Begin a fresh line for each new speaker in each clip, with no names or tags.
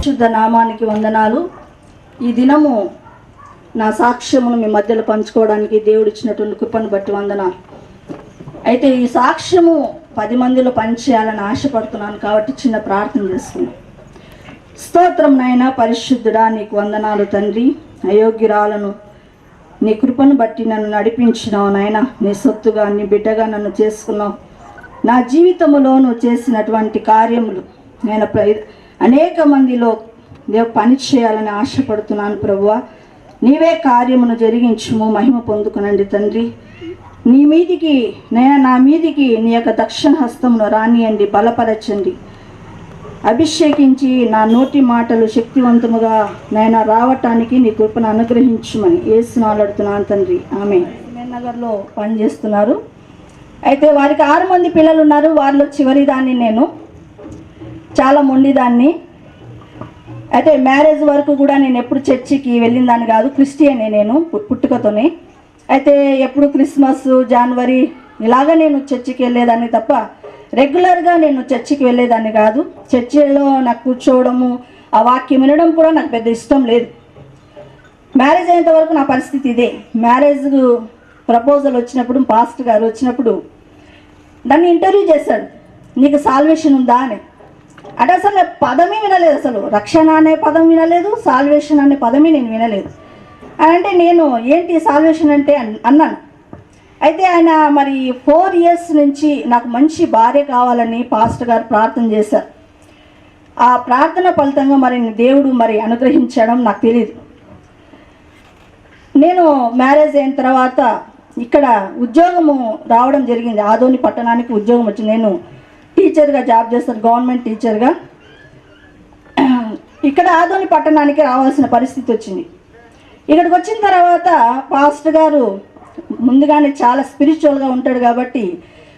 శుద్ధ నామానికి వందనాలు. ఈ దినము నా సాక్ష్యమును మీ మధ్యలో పంచుకోవడానికి దేవుడు ఇచ్చినటువంటి కృపను బట్టి వందనాలు. అయితే ఈ సాక్ష్యము 10 మందిలో పనిచేయాలని ఆశపడుతున్నాను కాబట్టి చిన్న ప్రార్థన చేస్తున్నాను. స్తోత్రం నాయనా, పరిశుద్ధుడా, నీకు వందనాలు తండ్రి. అయోగ్యురాలను నీ కృపను బట్టి నన్ను నడిపించినావు నాయన. నీ సొత్తుగా, నీ బిడ్డగా నన్ను చేసుకున్నావు. నా జీవితంలో నువ్వు చేసినటువంటి కార్యములు నేను అనేక మందిలో పని చేయాలని ఆశపడుతున్నాను ప్రభువా. నీవే కార్యమును జరిగించుము, మహిమ పొందుకునండి తండ్రి. నీ మీదికి నా మీదికి నీ యొక్క దక్షిణ హస్తమును రానియండి, బలపరచండి, అభిషేకించి నా నోటి మాటలు శక్తివంతముగా నేను రావటానికి నీ కృపను అనుగ్రహించమని యేసునామములో అడుగుతున్నాను తండ్రి, ఆమేన్. నగర్లో పనిచేస్తున్నారు. అయితే వారికి 6 మంది పిల్లలు ఉన్నారు. వారిలో చివరి దాన్ని నేను, చాలా మొండిదాన్ని. అయితే మ్యారేజ్ వరకు కూడా నేను ఎప్పుడు చర్చికి వెళ్ళిన దాన్ని కాదు, క్రిస్టియనే నేను పుట్టుకతోనే. అయితే ఎప్పుడు క్రిస్మస్, జనవరి ఇలాగ నేను చర్చికి వెళ్ళేదాన్ని తప్ప రెగ్యులర్గా నేను చర్చికి వెళ్ళేదాన్ని కాదు. చర్చిలో నాకు కూర్చోవడము, ఆ వాక్యం వినడం కూడా నాకు పెద్ద ఇష్టం లేదు. మ్యారేజ్ అయ్యేంత వరకు నా పరిస్థితి ఇదే. మ్యారేజ్ ప్రపోజల్ వచ్చినప్పుడు, పాస్టర్ గారు వచ్చినప్పుడు నన్ను ఇంటర్వ్యూ చేశాడు, నీకు సాల్వేషన్ ఉందా అని. అంటే అసలు నేను పదమే వినలేదు, అసలు రక్షణ అనే పదం వినలేదు, సాల్వేషన్ అనే పదమే నేను వినలేదు. అంటే నేను ఏంటి సాల్వేషన్ అంటే అన్నాను. అయితే ఆయన మరి 4 years నుంచి నాకు మంచి భార్య కావాలని పాస్టర్ గారు ప్రార్థన చేశారు. ఆ ప్రార్థన ఫలితంగా మరి దేవుడు మరి అనుగ్రహించడం నాకు తెలియదు. నేను మ్యారేజ్ అయిన తర్వాత ఇక్కడ ఉద్యోగము రావడం జరిగింది. ఆదోని పట్టణానికి ఉద్యోగం వచ్చింది. నేను టీచర్గా జాబ్ చేస్తాను, గవర్నమెంట్ టీచర్గా. ఇక్కడ ఆదోని పట్టణానికి రావాల్సిన పరిస్థితి వచ్చింది. ఇక్కడికి వచ్చిన తర్వాత పాస్టర్ గారు ముందుగానే చాలా స్పిరిచువల్గా ఉంటాడు కాబట్టి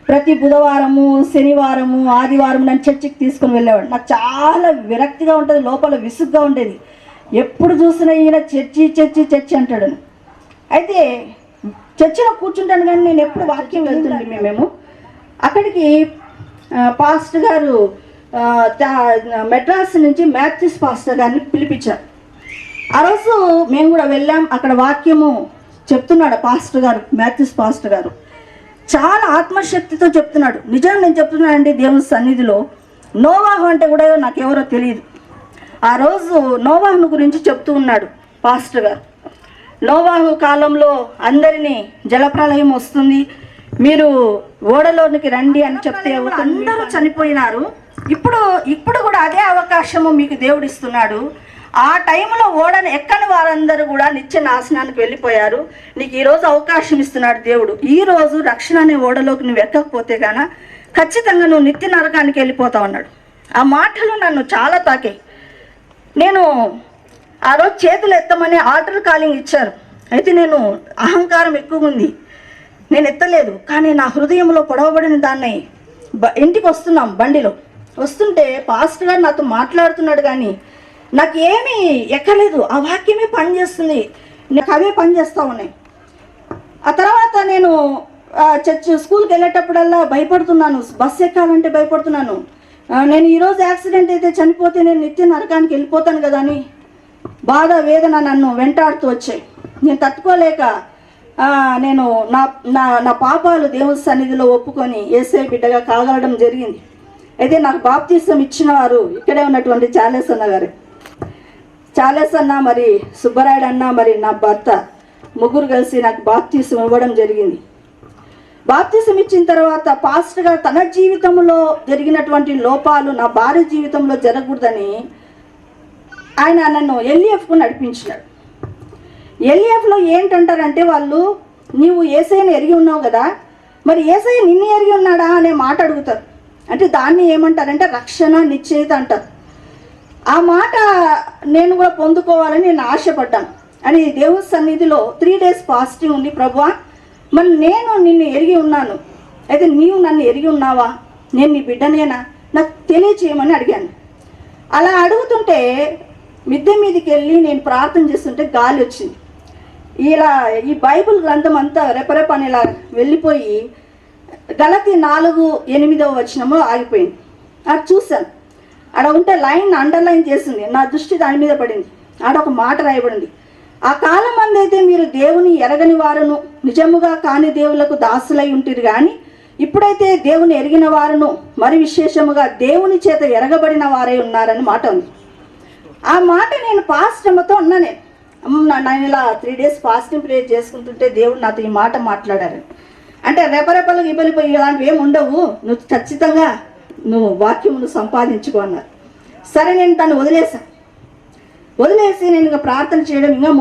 ప్రతి బుధవారము, శనివారము, ఆదివారం నన్ను చర్చికి తీసుకొని వెళ్ళేవాడు. నాకు చాలా విరక్తిగా ఉంటుంది, లోపల విసుగ్గా ఉండేది. ఎప్పుడు చూసినా ఈయన చర్చి చర్చి చర్చి అంటాడు. అయితే చర్చిలో కూర్చుంటాను కానీ నేను ఎప్పుడు వాక్యం వెళ్తుండే. మేము అక్కడికి పాస్టర్ గారు మెడ్రాస్ నుంచి మ్యాథ్యూస్ పాస్టర్ గారిని పిలిపించారు. ఆ రోజు మేము కూడా వెళ్ళాం. అక్కడ వాక్యము చెప్తున్నాడు పాస్టర్ గారు, మ్యాథ్యూస్ పాస్టర్ గారు చాలా ఆత్మశక్తితో చెప్తున్నాడు. నిజంగా నేను చెప్తున్నానండి, దేవుని సన్నిధిలో నోవాహు అంటే కూడా నాకెవరో తెలియదు. ఆ రోజు నోవాహును గురించి చెప్తూ ఉన్నాడు పాస్టర్ గారు. నోవాహు కాలంలో అందరినీ జలప్రలయం వస్తుంది, మీరు ఓడలోనికి రండి అని చెప్తే అందరూ చనిపోయినారు. ఇప్పుడు కూడా అదే అవకాశము మీకు దేవుడు ఇస్తున్నాడు. ఆ టైంలో ఓడను ఎక్కని వారందరూ కూడా నిత్య నాశనానికి వెళ్ళిపోయారు. నీకు ఈరోజు అవకాశం ఇస్తున్నాడు దేవుడు. ఈరోజు రక్షణ అనే ఓడలోకి నువ్వు ఎక్కకపోతే గాన ఖచ్చితంగా నువ్వు నిత్య నరకానికి వెళ్ళిపోతావు అన్నాడు. ఆ మాటలు నన్ను చాలా తాకాయి. నేను ఆ రోజు చేతులు ఎత్తమని ఆల్టర్ కాలింగ్ ఇచ్చారు. అయితే నేను అహంకారం ఎక్కువ ఉంది, నేను ఎత్తలేదు. కానీ నా హృదయంలో పొడవబడిన దాన్ని ఇంటికి వస్తున్నాం, బండిలో వస్తుంటే పాస్టర్ గారు నాతో మాట్లాడుతున్నాడు కానీ నాకు ఏమీ ఎక్కలేదు. ఆ వాక్యమే పనిచేస్తుంది, నాకు అవే పనిచేస్తూ ఉన్నాయి. ఆ తర్వాత నేను స్కూల్కి వెళ్ళేటప్పుడల్లా భయపడుతున్నాను, బస్సు ఎక్కాలంటే భయపడుతున్నాను. నేను ఈరోజు యాక్సిడెంట్ అయితే చనిపోతే నేను నిత్య నరకానికి వెళ్ళిపోతాను కదా అని బాధ, వేదన నన్ను వెంటాడుతూ వచ్చాయి. నేను తట్టుకోలేక నేను నా పాపాలు దేవుని సన్నిధిలో ఒప్పుకొని యేసయ్య బిడ్డగా కాగలడం జరిగింది. అయితే నాకు బాప్తీసం ఇచ్చిన వారు ఇక్కడే ఉన్నటువంటి చార్లెస్ అన్న గారు. చార్లెస్ అన్న, మరి సుబ్బరాయుడు అన్న, మరి నా భర్త, ముగ్గురు కలిసి నాకు బాప్తీసం ఇవ్వడం జరిగింది. బాప్తీసం ఇచ్చిన తర్వాత పాస్టర్ గారు తన జీవితంలో జరిగినటువంటి లోపాలు నా భార్య జీవితంలో జరగకూడదని ఆయన నన్ను ఎల్ఈఎఫ్కు నడిపించినాడు. ఎల్ఈఎఫ్లో ఏంటంటారంటే వాళ్ళు, నీవు యేసయ్యను ఎరిగి ఉన్నావు కదా, మరి యేసయ్య నిన్ను ఎరిగి ఉన్నాడా అనే మాట అడుగుతారు. అంటే దాన్ని ఏమంటారంటే రక్షణ నిశ్చయిత అంటారు. ఆ మాట నేను కూడా పొందుకోవాలని నేను ఆశపడ్డాను. అని దేవుని సన్నిధిలో 3 days ఫాస్టింగ్ ఉంది. ప్రభువా, మరి నేను నిన్ను ఎరిగి ఉన్నాను, అయితే నీవు నన్ను ఎరిగి ఉన్నావా, నేను నీ బిడ్డనేనా, నాకు తెలియచేయమని అడిగాను. అలా అడుగుతుంటే మిద్దె మీదకి వెళ్ళి నేను ప్రార్థన చేస్తుంటే గాలి వచ్చింది. ఇలా ఈ బైబిల్ గ్రంథం అంతా రెపరెపని ఇలా వెళ్ళిపోయి గలతీ 4:8 ఆగిపోయింది. అది చూశాను. ఆడ ఉంటే లైన్ అండర్లైన్ చేసింది, నా దృష్టి దాని మీద పడింది. ఆడ ఒక మాట రాయబడింది, ఆ కాలం మందైతే మీరు దేవుని ఎరగని వారును నిజముగా కాని దేవులకు దాసులై ఉంటుంది, కానీ ఇప్పుడైతే దేవుని ఎరిగిన వారును మరి విశేషముగా దేవుని చేత ఎరగబడిన వారై ఉన్నారని మాట ఉంది. ఆ మాట నేను పాస్టమ్మతో ఉన్నా, నేను ఇలా 3 days ఫాస్టింగ్ ప్రేయర్ చేసుకుంటుంటే దేవుడు నాతో ఈ మాట మాట్లాడారు. అంటే రెపరెపలు ఇబ్బలిపోయి ఇలాంటివి ఏమి ఉండవు, నువ్వు ఖచ్చితంగా నువ్వు వాక్యమును సంపాదించుకో అన్నారు. సరే, నేను దాన్ని వదిలేసి నేను ఇంకా ప్రార్థన చేయడం ఇంకా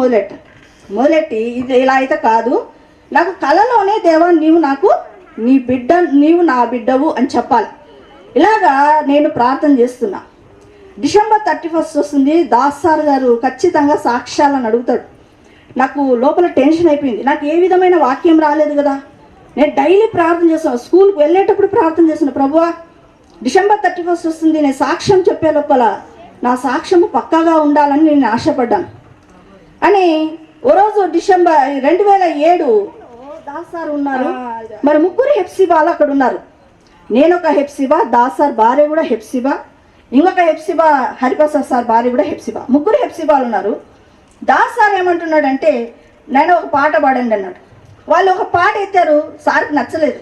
మొదలెట్టి ఇది ఇలా అయితే కాదు, నాకు కలలోనే దేవా నీవు నా బిడ్డవు అని చెప్పాలి. ఇలాగా నేను ప్రార్థన చేస్తున్నా. December 31 వస్తుంది. దాస్ సార్ గారు ఖచ్చితంగా సాక్ష్యాలను అడుగుతాడు. నాకు లోపల టెన్షన్ అయిపోయింది, నాకు ఏ విధమైన వాక్యం రాలేదు కదా. నేను డైలీ ప్రార్థన చేస్తాను, స్కూల్కి వెళ్ళేటప్పుడు ప్రార్థన చేస్తున్నా, ప్రభువా December 31 వస్తుంది, నేను సాక్ష్యం చెప్పే లోపల నా సాక్ష్యము పక్కాగా ఉండాలని నేను ఆశపడ్డాను అని. ఓ రోజు December 2007 దాస్ సార్ ఉన్నారు, మరి 3 హెప్సిబాలు అక్కడ ఉన్నారు. నేను ఒక హెప్సిబా, దాస్ సార్ భార్య కూడా హెప్సిబా, ఇంకొక హెప్సిబా హరిప్రసాద్ సార్ భార్య కూడా హెప్సిబా, 3 హెప్సిబాలు ఉన్నారు. దాస్ సార్ ఏమంటున్నాడంటే, నేను ఒక పాట పాడండి అన్నాడు. వాళ్ళు ఒక పాట ఎత్తారు, సార్కి నచ్చలేదు.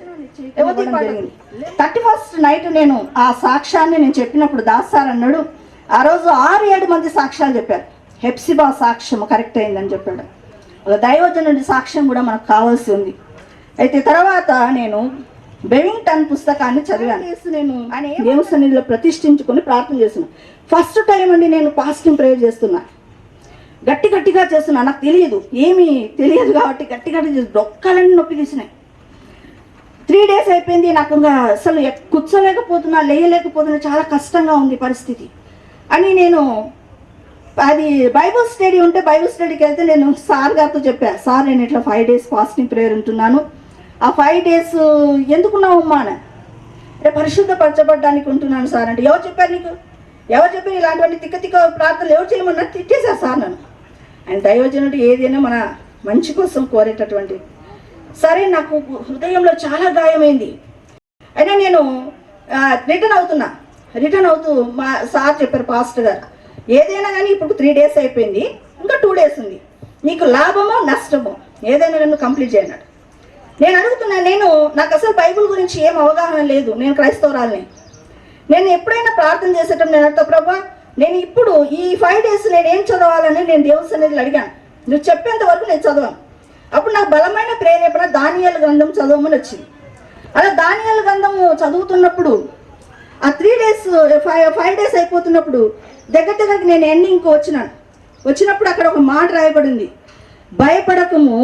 31st నైట్ నేను ఆ సాక్ష్యాన్ని నేను చెప్పినప్పుడు దాస్ సార్ అన్నాడు, ఆ రోజు 6-7 మంది సాక్ష్యాలు చెప్పారు, హెప్సిబా సాక్ష్యం కరెక్ట్ అయిందని చెప్పాడు. ఒక దైవజనుడి సాక్ష్యం కూడా మనకు కావాల్సి ఉంది. అయితే తర్వాత నేను బెవింగ్టన్ పుస్తకాన్ని చదివాను. నేను దేవుని సన్నిధిలో ప్రతిష్ఠించుకొని ప్రార్థన చేస్తున్నాను. ఫస్ట్ టైం అండి నేను ఫాస్టింగ్ ప్రేయర్ చేస్తున్నా, గట్టిగా చేస్తున్నా. నాకు ఏమీ తెలియదు కాబట్టి గట్టిగా చేసి డొక్కలన్నీ నొప్పి తీసినాయి. 3 days అయిపోయింది, నాకు ఇంకా అసలు కూర్చోలేకపోతున్నా, లేయలేకపోతున్నా, చాలా కష్టంగా ఉంది పరిస్థితి అని. నేను అది బైబుల్ స్టడీ ఉంటే బైబుల్ స్టడీకి వెళ్తే నేను సార్ గారితో చెప్పా, సార్ నేను ఇట్లా 5 days ఫాస్టింగ్ ప్రేయర్ ఉంటున్నాను, ఆ 5 days ఎందుకున్నావమ్మా అని. పరిశుద్ధపరచబడ్డానికి ఉంటున్నాను సార్ అంటే, ఎవరు చెప్పారు నీకు, ఎవరు చెప్పారు ఇలాంటివన్నీ తిక్క ప్రార్థనలు ఎవరు చేయమన్నా తిట్టేశారు సార్ నన్ను. ఆయన దైవజనుడు ఏదైనా మన మంచి కోసం కోరేటటువంటి. సరే, నాకు హృదయంలో చాలా గాయమైంది. అయినా నేను రిటర్న్ అవుతూ మా సార్ చెప్పారు, పాస్టర్ గారు ఏదైనా కానీ ఇప్పుడు 3 days అయిపోయింది, ఇంకా 2 days ఉంది, నీకు లాభమో నష్టమో ఏదైనా కానీ కంప్లీట్ చేయన్నాడు. నేను అడుగుతున్నా, నాకు అసలు బైబుల్ గురించి ఏం అవగాహన లేదు, నేను క్రైస్తవురాలని. నేను ఎప్పుడైనా ప్రార్థన చేసేటప్పుడు నేను అర్థం, ప్రభా నేను ఇప్పుడు ఈ 5 days నేను ఏం చదవాలని నేను దేవుని సన్నిధిలో అడిగాను, నువ్వు చెప్పేంత వరకు నేను చదవాను. అప్పుడు నాకు బలమైన ప్రేరేపణ దానియేలు గ్రంథం చదవమని వచ్చింది. అలా దానియేలు గ్రంథము చదువుతున్నప్పుడు ఆ 3 days 5 days అయిపోతున్నప్పుడు దగ్గరికి నేను ఎండింగ్కి వచ్చినప్పుడు అక్కడ ఒక మాట రాయబడింది, భయపడకము,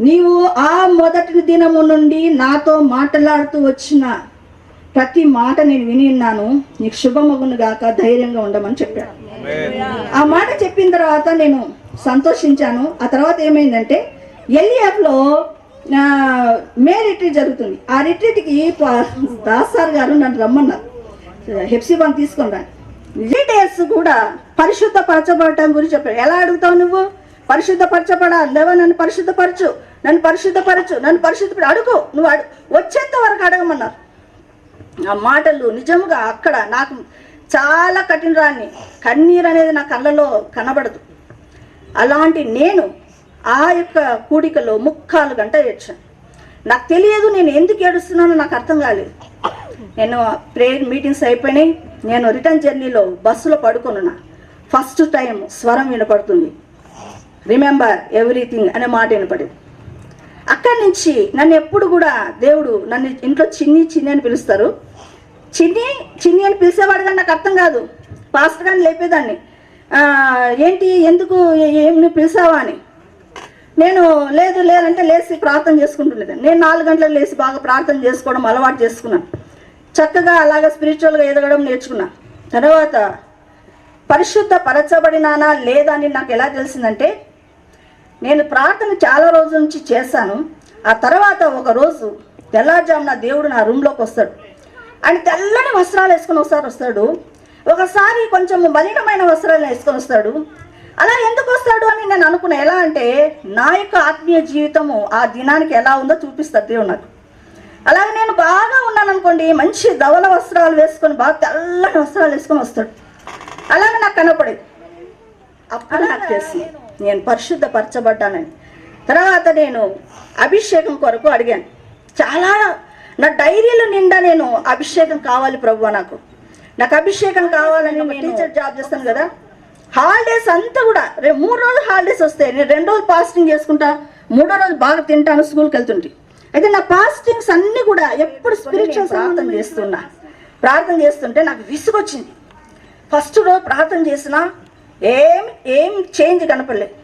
నీవు ఆ మొదటి దినము నుండి నాతో మాట్లాడుతూ వచ్చిన ప్రతి మాట నేను విని ఉన్నాను, నీకు శుభమగును గాక, ధైర్యంగా ఉండమని చెప్పాడు. ఆ మాట చెప్పిన తర్వాత నేను సంతోషించాను. ఆ తర్వాత ఏమైందంటే, ఎల్లియాప్లో మే రిట్రీట్ జరుగుతుంది. ఆ రిట్రీట్కి దాస్ సార్ గారు నన్ను రమ్మన్నారు, హెప్సిబాన్ తీసుకొని రా. 3 days కూడా పరిశుద్ధపరచబడటం గురించి చెప్పారు. ఎలా అడుగుతావు నువ్వు, పరిశుద్ధపరచబడాలి, లేవా నన్ను పరిశుద్ధపరచు, అడుగు, నువ్వు వచ్చేంత వరకు అడగమన్నారు. ఆ మాటలు నిజముగా అక్కడ నాకు చాలా కఠినరాన్ని, కన్నీరు అనేది నా కళ్ళలో కనబడదు. అలాంటి నేను ఆ యొక్క కూడికలో 3/4 గంట ఏడ్చాను. నాకు తెలియదు నేను ఎందుకు ఏడుస్తున్నానో నాకు అర్థం కాలేదు. నేను ప్రేయర్ మీటింగ్స్ అయిపోయినాయి, నేను రిటర్న్ జర్నీలో బస్సులో పడుకున్నా. ఫస్ట్ టైం స్వరం వినపడుతుంది, రిమెంబర్ ఎవ్రీథింగ్ అనే మాట వినపడింది. అక్కడి నుంచి నన్ను ఎప్పుడు కూడా దేవుడు నన్ను ఇంట్లో చిన్ని అని పిలుస్తారు. చిన్ని అని పిలిచేవాడు కానీ నాకు అర్థం కాదు. పాస్టర్ గారిని లేపేదాన్ని, ఏంటి ఎందుకు ఏం నువ్వు పిలిచావా అని. నేను లేదంటే లేచి ప్రార్థన చేసుకుంటుండేదాన్ని. నేను 4 గంటలకు లేచి బాగా ప్రార్థన చేసుకోవడం అలవాటు చేసుకున్నాను. చక్కగా అలాగా స్పిరిచువల్గా ఎదగడం నేర్చుకున్నాను. తర్వాత పరిశుద్ధ పరచబడినానా లేదా అని నాకు ఎలా తెలిసిందంటే, నేను ప్రార్థన చాలా రోజుల నుంచి చేశాను. ఆ తర్వాత ఒక రోజు తెల్లారుజామున దేవుడు నా రూమ్లోకి వస్తాడు. ఆయన తెల్లని వస్త్రాలు వేసుకొని వస్తాడు, ఒకసారి కొంచెం మలినమైన వస్త్రాలు వేసుకొని వస్తాడు. అలా ఎందుకు వస్తాడు అని నేను అనుకున్నా. ఎలా అంటే, నా యొక్క ఆత్మీయ జీవితము ఆ దినానికి ఎలా ఉందో చూపిస్తాడు దేవుడు నాకు. అలాగే నేను బాగా ఉన్నాను అనుకోండి, మంచి ధవల వస్త్రాలు వేసుకొని బాగా తెల్లటి వస్త్రాలు వేసుకొని వస్తాడు. అలాగే నాకు కనపడేది. అప్పుడు నాకు తెలిసింది నేను పరిశుద్ధపరచబడ్డానని. తర్వాత నేను అభిషేకం కొరకు అడిగాను. చాలా నా డైరీలో నిండా నేను అభిషేకం కావాలి ప్రభువా, నాకు అభిషేకం కావాలని. నేను టీచర్ జాబ్ చేస్తాను కదా, హాలిడేస్ అంతా కూడా 3 రోజులు హాలిడేస్ వస్తాయి. నేను 2 రోజులు ఫాస్టింగ్ చేసుకుంటా, 3వ రోజు బాగా తింటాను, స్కూల్కి వెళ్తుంటే. అయితే నా ఫాస్టింగ్స్ అన్నీ కూడా ఎప్పుడు స్పిరిచువల్ ప్రార్థన చేస్తుంటే నాకు విసుగొచ్చింది. ఫస్ట్ రోజు ప్రార్థన చేసినా ఏం చేంజ్ కనపడలేదు.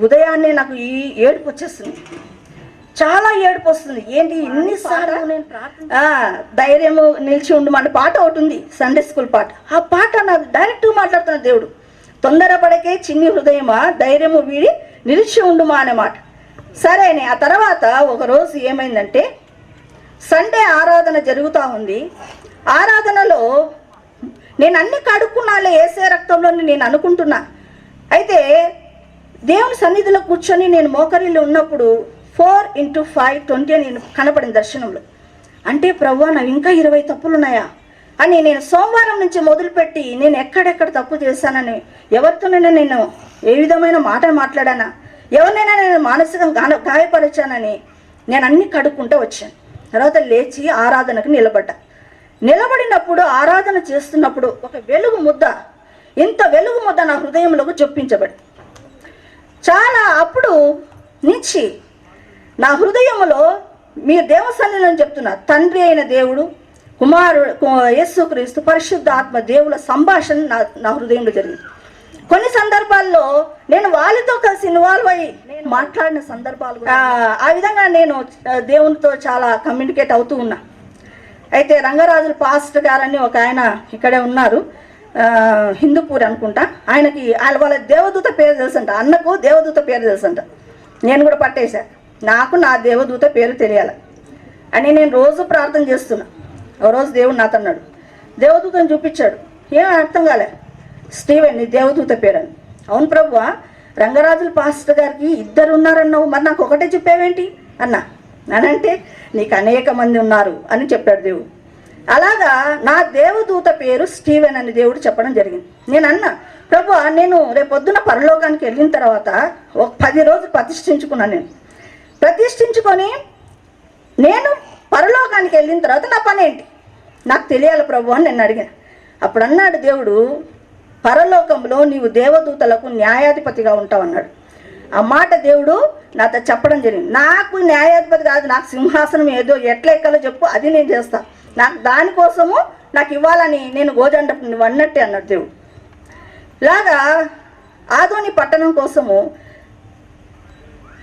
ఉదయాన్నే నాకు ఈ ఏడుపు వచ్చేస్తుంది, చాలా ఏడుపు వస్తుంది. ఏంటి ఇన్నిసార్లు నేను ధైర్యము నిలిచి ఉండమంటే పాట ఒకటి ఉంది, సండే స్కూల్ పాట. ఆ పాట నాకు డైరెక్ట్గా మాట్లాడుతున్న దేవుడు, తొందరపడకే చిన్ని హృదయమా ధైర్యము వీడి నిలిచి ఉండుమా అనే మాట. సరే అని ఆ తర్వాత ఒకరోజు ఏమైందంటే, సండే ఆరాధన జరుగుతూ ఉంది. ఆరాధనలో నేను అన్ని కడుక్కున్నాలే ఏసే రక్తంలోని నేను అనుకుంటున్నా. అయితే దేవుని సన్నిధిలో కూర్చొని నేను మోకరిలో ఉన్నప్పుడు 4x5 అని నేను కనపడిన దర్శనంలో. అంటే ప్రభువా నాకు ఇంకా 20 తప్పులు ఉన్నాయా అని నేను సోమవారం నుంచి మొదలుపెట్టి నేను ఎక్కడెక్కడ తప్పు చేశానని, ఎవరితోనైనా నేను ఏ విధమైన మాట మాట్లాడానా, ఎవరినైనా నేను మానసికంగా గాయపరిచానని నేను అన్ని కడుక్కుంటూ వచ్చాను. తర్వాత లేచి ఆరాధనకు నిలబడినప్పుడు ఆరాధన చేస్తున్నప్పుడు ఒక వెలుగు ముద్ద, ఇంత వెలుగు ముద్ద నా హృదయంలోకి చొప్పించబడి చాలా అప్పుడు నుంచి నా హృదయంలో మీరు దేవసన్నిధిలో చెప్తున్నా, తండ్రి అయిన దేవుడు, కుమారుడు యేసుక్రీస్తు, పరిశుద్ధ ఆత్మ దేవుల సంభాషణ నా హృదయంలో జరిగింది. కొన్ని సందర్భాల్లో నేను వాళ్ళతో కలిసి ఇన్వాల్వ్ అయ్యి నేను మాట్లాడిన సందర్భాలు, ఆ విధంగా నేను దేవునితో చాలా కమ్యూనికేట్ అవుతూ ఉన్నా. అయితే రంగరాజుల పాస్టర్ గారని ఒక ఆయన ఇక్కడే ఉన్నారు, హిందూపూర్ అనుకుంటా. ఆయనకి వాళ్ళ దేవదూత పేరు తెలుసంట, అన్నకు దేవదూత పేరు తెలుసంట. నేను కూడా పట్టేశా, నాకు నా దేవదూత పేరు తెలియాలి అని నేను రోజు ప్రార్థన చేస్తున్నా. ఓ రోజు దేవుడు నాతో అన్నాడు, దేవదూతను చూపించాడు. ఏం అర్థం కాలే, స్టీవెన్ నీ దేవదూత పేరు అని. అవును ప్రభువా, రంగరాజుల పాస్టర్ గారికి 2 ఉన్నారన్నావు, మరి నాకు ఒకటే చెప్పావేంటి అనంటే నీకు అనేక మంది ఉన్నారు అని చెప్పాడు దేవుడు. అలాగా నా దేవదూత పేరు స్టీవెన్ అని దేవుడు చెప్పడం జరిగింది. నేను అన్నా, ప్రభువా నేను రేపొద్దున పరలోకానికి వెళ్ళిన తర్వాత ఒక 10 రోజులు ప్రతిష్ఠించుకున్నాను. నేను ప్రతిష్ఠించుకొని నేను పరలోకానికి వెళ్ళిన తర్వాత నా పని ఏంటి నాకు తెలియాలి ప్రభు అని నేను అడిగాను. అప్పుడు అన్నాడు దేవుడు, పరలోకంలో నీవు దేవదూతలకు న్యాయాధిపతిగా ఉంటావు అన్నాడు. ఆ మాట దేవుడు నాతో చెప్పడం జరిగింది. నాకు న్యాయాధిపతి కాదు, నాకు సింహాసనం ఏదో ఎట్లా ఎక్కాలో చెప్పు, అది నేను చేస్తాను. నాకు దానికోసము నాకు ఇవ్వాలని నేను గోజండ అన్నట్టే అన్నాడు దేవుడు. ఇలాగా ఆదోని పట్టణం కోసము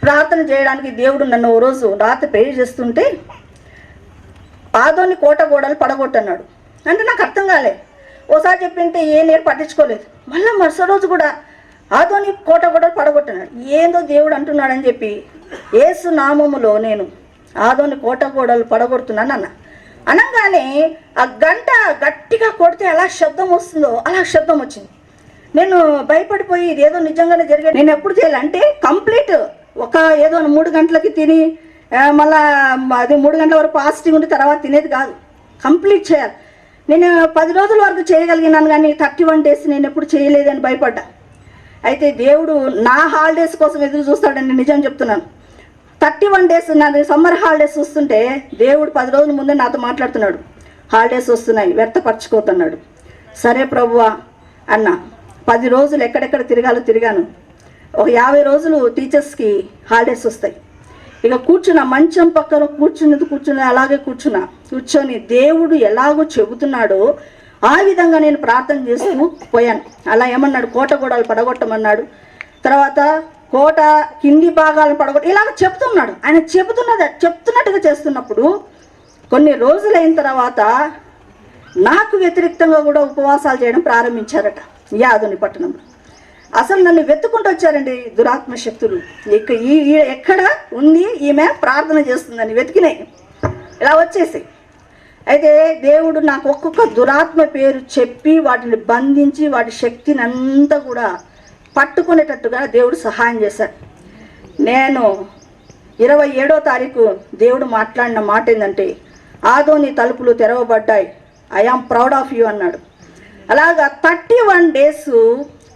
ప్రార్థన చేయడానికి దేవుడు నన్ను ఓ రోజు రాత్రి ప్రేయర్ చేస్తుంటే ఆదోని కోట గోడలు పడగొట్టన్నాడు. అంటే నాకు అర్థం కాలే. ఓసారి చెప్పింటే నేను పట్టించుకోలేదు. మళ్ళీ మరుసటి రోజు కూడా ఆదోని కోట గోడలు పడగొట్టన్నాడు. ఏందో దేవుడు అంటున్నాడని చెప్పి యేసు నామములో నేను ఆదోని కోట గోడలు పడగొడుతున్నాను అనగానే ఆ గంట గట్టిగా కొడితే ఎలా శబ్దం వస్తుందో అలా శబ్దం వచ్చింది. నేను భయపడిపోయి ఇది ఏదో నిజంగానే జరిగేది. నేను ఎప్పుడు చేయాలంటే కంప్లీట్ ఒక ఏదో 3 గంటలకి తిని మళ్ళా అది 3 గంటల వరకు ఫాస్టింగ్ ఉండి తర్వాత తినేది కాదు, కంప్లీట్ చేయాలి. నేను 10 రోజుల వరకు చేయగలిగినాను, కానీ 31 డేస్ నేను ఎప్పుడు చేయలేదని భయపడ్డా. అయితే దేవుడు నా హాలిడేస్ కోసం ఎదురు చూస్తాడని నిజం చెప్తున్నాను. 31 డేస్ నా సమ్మర్ హాలిడేస్ వస్తుంటే దేవుడు 10 రోజుల ముందే నాతో మాట్లాడుతున్నాడు, హాలిడేస్ వస్తున్నాయి వ్యర్థపరచుకోతున్నాడు. సరే ప్రభువా అన్న. 10 రోజులు ఎక్కడెక్కడ తిరిగాను. ఒక 50 రోజులు టీచర్స్కి హాలిడేస్ వస్తాయి. ఇక కూర్చున్నా, మంచం పక్కన కూర్చుని అలాగే కూర్చొని దేవుడు ఎలాగో చెబుతున్నాడో ఆ విధంగా నేను ప్రార్థన చేస్తూ పోయాను. అలా ఏమన్నాడు, కోట గోడలు పడగొట్టమన్నాడు, తర్వాత కోట కింది భాగాలను పడగొట్ట ఇలాగ చెప్తున్నాడు. ఆయన చెప్తున్నట్టుగా చేస్తున్నప్పుడు కొన్ని రోజులైన తర్వాత నాకు వ్యతిరేక్తంగా కూడా ఉపవాసాలు చేయడం ప్రారంభించారట ఈ ఆదోని పట్టణంలో. అసలు నన్ను వెతుకుంటూ వచ్చారండి దురాత్మ శక్తులు. ఎక్కడ ఉంది ఈమె ప్రార్థన చేస్తుందని వెతికినాయి, ఇలా వచ్చేసి. అయితే దేవుడు నాకు ఒక్కొక్క దురాత్మ పేరు చెప్పి వాటిని బంధించి వాటి శక్తిని అంతా కూడా పట్టుకునేటట్టుగా దేవుడు సహాయం చేశాడు. నేను 27వ తారీఖు దేవుడు మాట్లాడిన మాట ఏంటంటే, ఆదోని తలుపులు తెరవబడ్డాయి, I am proud of you అన్నాడు. అలాగా 31 days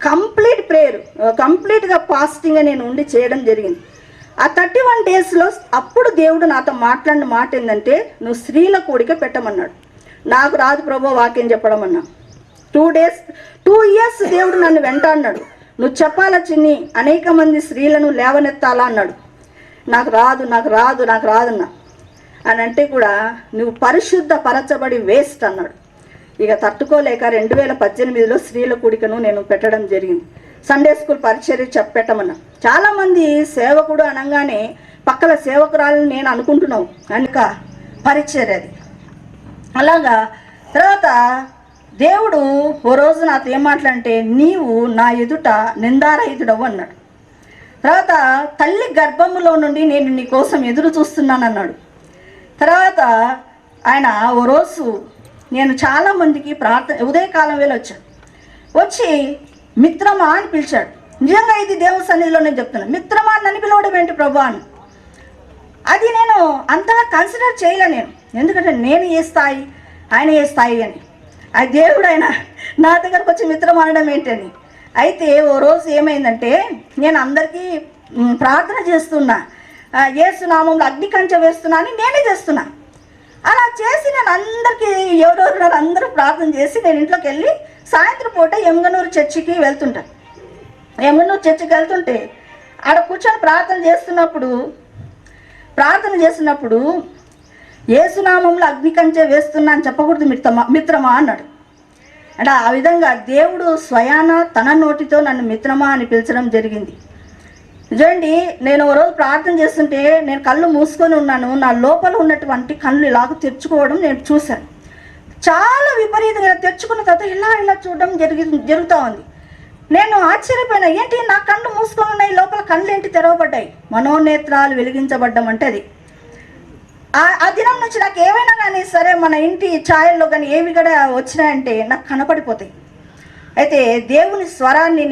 కంప్లీట్ ప్రేయర్, కంప్లీట్గా ఫాస్టింగ్ నేను ఉండి చేయడం జరిగింది. ఆ 31 daysలో అప్పుడు దేవుడు నాతో మాట్లాడిన మాట ఏంటంటే, నువ్వు స్త్రీల కూడిక పెట్టమన్నాడు. నాకు రాదు ప్రభు వాక్యం చెప్పడం అన్నా. 2 years దేవుడు నన్ను వెంట అన్నాడు, నువ్వు చెప్పాలా చిన్ని, అనేక మంది స్త్రీలను లేవనెత్తాలా అన్నాడు. నాకు రాదన్నా అని అంటే కూడా నువ్వు పరిశుద్ధ పరచబడి వేస్ట్ అన్నాడు. ఇక తట్టుకోలేక 2018లో స్త్రీల కూడికను నేను పెట్టడం జరిగింది. సండే స్కూల్ పరిచర్య పెట్టమన్నా. చాలామంది సేవకుడు అనగానే పక్కల సేవకురాలని నేను అనుకుంటున్నావు కనుక పరిచర్య అది. అలాగా తర్వాత దేవుడు ఓ రోజు నాతో ఏం మాట్లాడంటే, నీవు నా ఎదుట నిందారహితుడవు అన్నాడు. తర్వాత తల్లి గర్భములో నుండి నేను నీ కోసం ఎదురు చూస్తున్నాను అన్నాడు. తర్వాత ఆయన ఓ రోజు నేను చాలామందికి ఉదయకాలం వేళ వచ్చి మిత్రమా అని పిలిచాడు. నిజంగా ఇది దేవుని సన్నిధిలో నేను చెప్తున్నాను, మిత్రమా నన్ను పిలవడం ఏంటి ప్రభా అని. అది నేను అంతగా కన్సిడర్ చేయలే నేను, ఎందుకంటే నేను ఏ స్థాయి ఆయన ఏ స్థాయి అని. ఆ దేవుడు ఆయన నా దగ్గరకు వచ్చి మిత్రం అనడం ఏంటని. అయితే ఓ రోజు ఏమైందంటే, నేను అందరికీ ప్రార్థన చేస్తున్నా, యేసు నామంలో అగ్ని కంచె వేస్తున్నా అని నేనే చేస్తున్నా. అలా చేసి నేను అందరికీ ఎవరెవరు అందరూ ప్రార్థన చేసి నేను ఇంట్లోకి వెళ్ళి సాయంత్రం పూట ఎమ్గనూరు చర్చికి వెళ్తుంటాను. ఎమ్గనూరు చర్చికి వెళ్తుంటే ఆడ కూర్చొని ప్రార్థన చేస్తున్నప్పుడు యేసునామంలో అగ్ని కంచె వేస్తున్నా అని చెప్పకూడదు మిత్రమా అన్నాడు. అంటే ఆ విధంగా దేవుడు స్వయాన తన నోటితో నన్ను మిత్రమా అని పిలిచడం జరిగింది. చూడండి, నేను ఓ రోజు ప్రార్థన చేస్తుంటే నేను కళ్ళు మూసుకొని ఉన్నాను, నా లోపల ఉన్నటువంటి కళ్ళు ఇలాగ తెరుచుకోవడం నేను చూశాను. చాలా విపరీతంగా తెరుచుకున్న తర్వాత ఇలా చూడడం జరుగుతూ ఉంది. నేను ఆశ్చర్యపోయినా, ఏంటి నా కళ్ళు మూసుకొని ఉన్నాయి, లోపల కళ్ళు ఏంటి తెరవబడ్డాయి. మనోనేత్రాలు వెలిగించబడ్డం అంటే అది. ఆ దినం నుంచి నాకు ఏమైనా కానీ సరే, మన ఇంటి ఛాయల్లో కానీ ఏవి కూడా వచ్చినాయంటే నాకు కనపడిపోతాయి. అయితే దేవుని స్వరాన్ని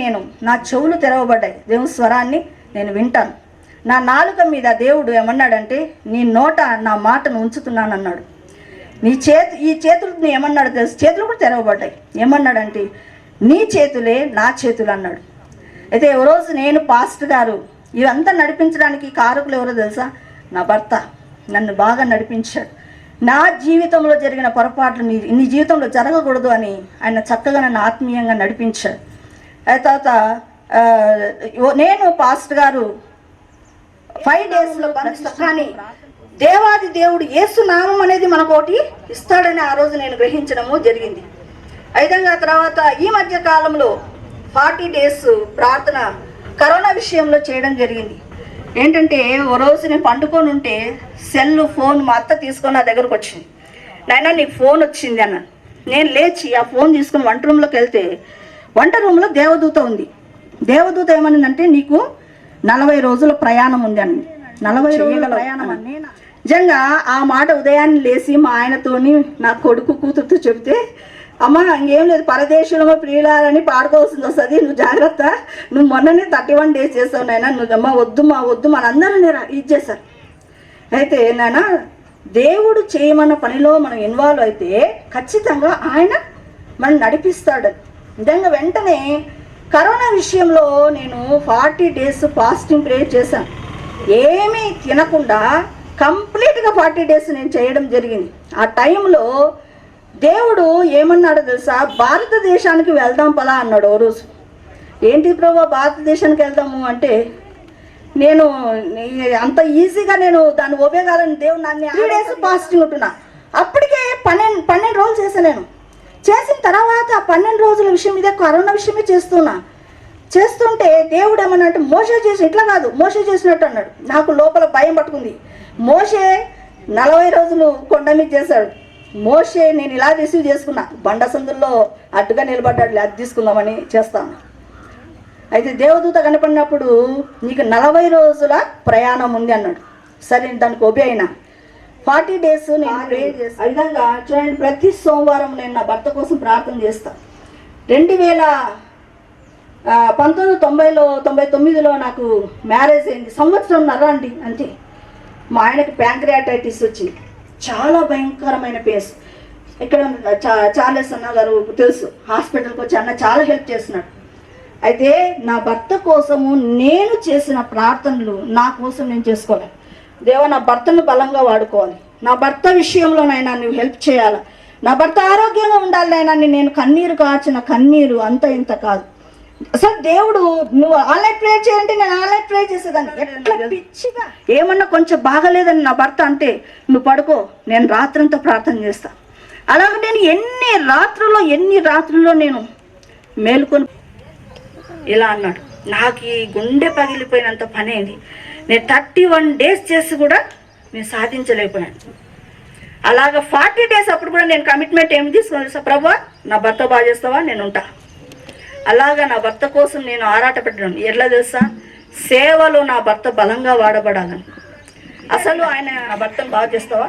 నా చెవులు తెరవబడ్డాయి, దేవుని స్వరాన్ని నేను వింటాను. నా నాలుక మీద దేవుడు ఏమన్నాడంటే, నీ నోట నా మాటను ఉంచుతున్నాను అన్నాడు. ఈ చేతులు ఏమన్నాడు తెలుసు, చేతులు కూడా తెరవబడ్డాయి. ఏమన్నాడంటే, నీ చేతులే నా చేతులు అన్నాడు. అయితే ఓ రోజు నేను పాస్టర్ గారు ఇవంతా నడిపించడానికి కారకులు ఎవరో తెలుసా, నా భర్త నన్ను బాగా నడిపించాడు. నా జీవితంలో జరిగిన పొరపాట్లు నీ జీవితంలో జరగకూడదు అని ఆయన చక్కగా నన్ను ఆత్మీయంగా నడిపించాడు. తర్వాత నేను పాస్టర్ గారు 5 daysలో బంధిస్తాను, కానీ దేవాది దేవుడు యేసు నామం అనేది మనకు ఒకటి ఇస్తాడని ఆ రోజు నేను గ్రహించడము జరిగింది. విధంగా తర్వాత ఈ మధ్య కాలంలో 40 days ప్రార్థన కరోనా విషయంలో చేయడం జరిగింది. ఏంటంటే ఓ రోజు నేను పండుకొని ఉంటే ఫోన్ మా అత్త తీసుకొని నా దగ్గరకు వచ్చింది. నాయనా నీకు ఫోన్ వచ్చింది అన్న. నేను లేచి ఆ ఫోన్ తీసుకొని వంట రూమ్లోకి వెళ్తే వంట రూమ్లో దేవదూత ఉంది. దేవదూత ఏమనిందంటే, నీకు 40 రోజుల ప్రయాణం ఉంది అని. 40 రోజుల ప్రయాణం అని నిజంగా ఆ మాట ఉదయాన్నే లేచి మా ఆయనతోని నా కొడుకు కూతురుతో చెబితే, అమ్మ ఇంకేం లేదు, పరదేశంలో ప్రియులారని పాడుకోవాల్సింది వస్తుంది, నువ్వు జాగ్రత్త, నువ్వు మొన్ననే 31 days చేస్తావు నాయన, నువ్వు వద్దు మనందరూ ఇది చేశారు. అయితే నాయన దేవుడు చేయమన్న పనిలో మనం ఇన్వాల్వ్ అయితే ఖచ్చితంగా ఆయన మనం నడిపిస్తాడు. నిజంగా వెంటనే కరోనా విషయంలో నేను 40 days ఫాస్టింగ్ ప్రేయర్ చేశాను. ఏమీ తినకుండా కంప్లీట్గా 40 days నేను చేయడం జరిగింది. ఆ టైంలో దేవుడు ఏమన్నాడో తెలుసా, భారతదేశానికి వెళ్దాం పలా అన్నాడు. ఓ రోజు ఏంటి ప్రభు భారతదేశానికి వెళ్దాము అంటే, నేను అంత ఈజీగా నేను దాన్ని ఒబేగాలని దేవుడు నన్ను 3 days ఫాస్టింగ్ ఉంటున్నా. అప్పటికే 12 రోజులు చేశాను. నేను చేసిన తర్వాత 12 రోజుల విషయం ఇదే కరోనా విషయమే చేస్తుంటే దేవుడు ఏమన్నట్టు, మోషే చేసి ఇట్లా కాదు, మోషే చేసినట్టు అన్నాడు. నాకు లోపల భయం పట్టుకుంది. మోషే 40 రోజులు కొండ మీద చేశాడు. మోషే నేను ఇలా రిసీవ్ చేసుకున్నా, బండ సందుల్లో అడ్డుగా నిలబడ్డాడు, అది తీసుకుందామని చేస్తాను. అయితే దేవదూత కనపడినప్పుడు నీకు 40 రోజుల ప్రయాణం ఉంది అన్నాడు. సరే దానికి ఒబే అయినా 40 days నేను ప్రే చేస్తాను. ఆ విధంగా చూడండి, ప్రతి సోమవారం నేను నా భర్త కోసం ప్రార్థన చేస్తాను. 1999లో నాకు మ్యారేజ్ అయింది. సంవత్సరంన్నర అండి అంతే. మా ఆయనకి ప్యాంక్రియాటైటిస్ వచ్చింది, చాలా భయంకరమైన పేస్. ఇక్కడ చార్లెస్ అన్న గారు తెలుసు, హాస్పిటల్కి వచ్చి అన్న చాలా హెల్ప్ చేస్తున్నాడు. అయితే నా భర్త కోసము నేను చేసిన ప్రార్థనలు నా కోసం నేను చేసుకోవాలి. దేవా, నా భర్తను బలంగా వాడుకోవాలి, నా భర్త విషయంలోనైనా నువ్వు హెల్ప్ చేయాలి, నా భర్త ఆరోగ్యంగా ఉండాలైనా నేను కన్నీరు కాచిన కన్నీరు అంత ఇంత కాదు. అసలు దేవుడు నువ్వు ఆన్లైన్ ప్రే చేయండి, నేను ఆన్లైన్ ప్రే చేసేదాన్ని. ఎట్లా పిచ్చిగా ఏమన్నా కొంచెం బాగలేదని నా భర్త అంటే నువ్వు పడుకో, నేను రాత్రంతా ప్రార్థన చేస్తా. అలాగే నేను ఎన్ని రాత్రుల్లో నేను మేలుకొని ఇలా అన్నాడు. నాకు ఈ గుండె పగిలిపోయినంత పని అయింది. నేను 31 days చేసి కూడా నేను సాధించలేకపోయాను. అలాగా 40 days అప్పుడు కూడా నేను కమిట్మెంట్ ఏమి తీసుకుని, ప్రభా నా భర్త బాగా చేస్తావా, నేను ఉంటా. అలాగా నా భర్త కోసం నేను ఆరాట పెట్టడం. ఎట్లా తెలుసా, సేవలో నా భర్త బలంగా వాడబడాలని. అసలు ఆయన నా భర్తను బాగా చేస్తావా,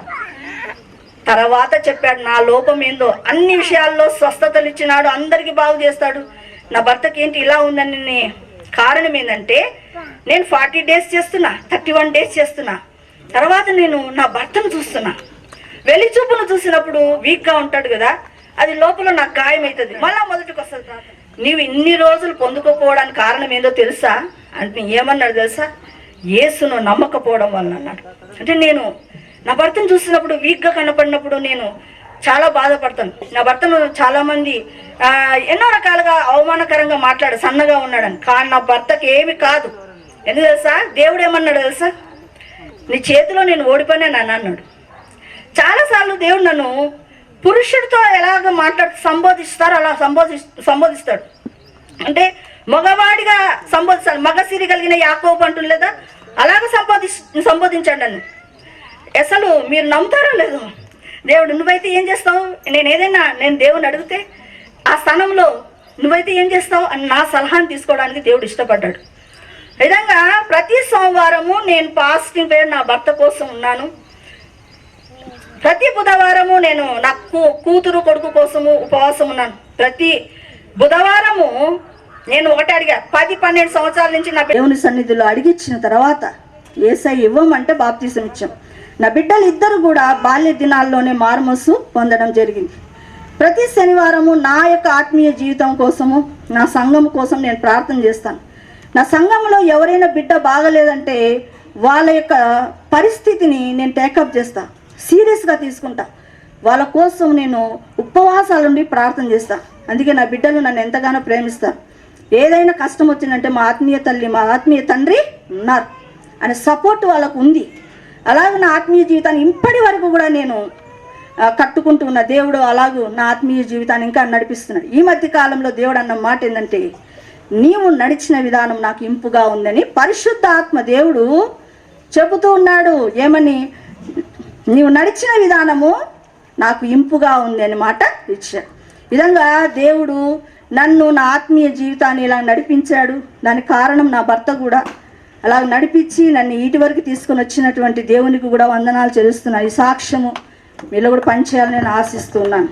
తర్వాత చెప్పాడు నా లోపం ఏందో, అన్ని విషయాల్లో స్వస్థతలు ఇచ్చినాడు, అందరికీ బాగు చేస్తాడు. నా భర్తకి ఏంటి ఇలా ఉందని కారణం ఏంటంటే నేను 40 days చేస్తున్నా, 31 days చేస్తున్నా. తర్వాత నేను నా భర్తను చూస్తున్నా, వెలి చూపును చూసినప్పుడు వీక్గా ఉంటాడు కదా, అది లోపల నాకు గాయమవుతుంది, మళ్ళా మొదటికి వస్తుంది. నీవు ఇన్ని రోజులు పొందుకోకపోవడానికి కారణం ఏందో తెలుసా అంటే ఏమన్నాడు తెలుసా, యేసును నమ్మకపోవడం వల్ల అన్నాడు. అంటే నేను నా భర్తను చూసినప్పుడు వీక్గా కనపడినప్పుడు నేను చాలా బాధపడతాను. నా భర్తను చాలామంది ఎన్నో రకాలుగా అవమానకరంగా మాట్లాడు, సన్నగా ఉన్నాడని. కానీ నా భర్తకి ఏమి కాదు. ఎందుకు తెలుసా, దేవుడు ఏమన్నాడు తెలుసా, నీ చేతిలో నేను ఓడిపోయినాను అని అన్నాడు. చాలాసార్లు దేవుడు నన్ను పురుషుడితో ఎలాగ సంబోధిస్తారో అలా సంబోధిస్తాడు. అంటే మగవాడిగా సంబోధిస్తాడు. మగసిరి కలిగిన యాకోబు అంటుంది లేదా, అలాగ సంబోధించాడు నన్ను. అసలు మీరు నమ్ముతారో లేదో, దేవుడు నువ్వైతే ఏం చేస్తావు, నేను దేవుని అడిగితే ఆ స్థానంలో నువ్వైతే ఏం చేస్తావు అని నా సలహాను తీసుకోవడానికి దేవుడు ఇష్టపడ్డాడు. విధంగా ప్రతి సోమవారము నేను ఫాస్టింగ్ ప్రేయర్ నా భర్త కోసం ఉన్నాను. ప్రతి బుధవారము నేను నా కూతురు కొడుకు కోసము ఉపవాసం ఉన్నాను. ప్రతి బుధవారము నేను ఒకటి అడిగా, 10-12 సంవత్సరాల నుంచి నా దేవుని సన్నిధిలో అడిగిచ్చిన తర్వాత యేసయ్య ఇవ్వమంటే బాప్తీసం ఇచ్చాం. నా బిడ్డలు ఇద్దరు కూడా బాల్య దినాల్లోనే మారుమనస్సు పొందడం జరిగింది. ప్రతి శనివారము నా యొక్క ఆత్మీయ జీవితం కోసము, నా సంఘం కోసం నేను ప్రార్థన చేస్తాను. నా సంఘంలో ఎవరైనా బిడ్డ బాగలేదంటే వాళ్ళ యొక్క పరిస్థితిని నేను టేకప్ చేస్తా, సీరియస్గా తీసుకుంటా. వాళ్ళ కోసం నేను ఉపవాసాలుండి ప్రార్థన చేస్తా. అందుకే నా బిడ్డలు నన్ను ఎంతగానో ప్రేమిస్తారు. ఏదైనా కష్టం వచ్చిందంటే మా ఆత్మీయ తల్లి, మా ఆత్మీయ తండ్రి ఉన్నారు అనే సపోర్ట్ వాళ్ళకు ఉంది. అలాగే నా ఆత్మీయ జీవితాన్ని ఇప్పటి వరకు కూడా నేను కట్టుకుంటూ ఉన్న దేవుడు అలాగూ నా ఆత్మీయ జీవితాన్ని ఇంకా నడిపిస్తున్నాడు. ఈ మధ్య కాలంలో దేవుడు అన్న మాట ఏంటంటే, నీవు నడిచిన విధానం నాకు ఇంపుగా ఉందని పరిశుద్ధ ఆత్మ దేవుడు చెబుతూ ఉన్నాడు. ఏమని, నీవు నడిచిన విధానము నాకు ఇంపుగా ఉంది అని మాట ఇచ్చాడు. విధంగా దేవుడు నన్ను నా ఆత్మీయ జీవితాన్ని ఇలా నడిపించాడు. దానికి కారణం నా భర్త కూడా అలా నడిపించి నన్ను వీటి వరకు తీసుకొని వచ్చినటువంటి దేవునికి కూడా వందనాలు చెల్లిస్తున్నాను. ఈ సాక్ష్యము మీలో కూడా పనిచేయాలని నేను ఆశిస్తున్నాను.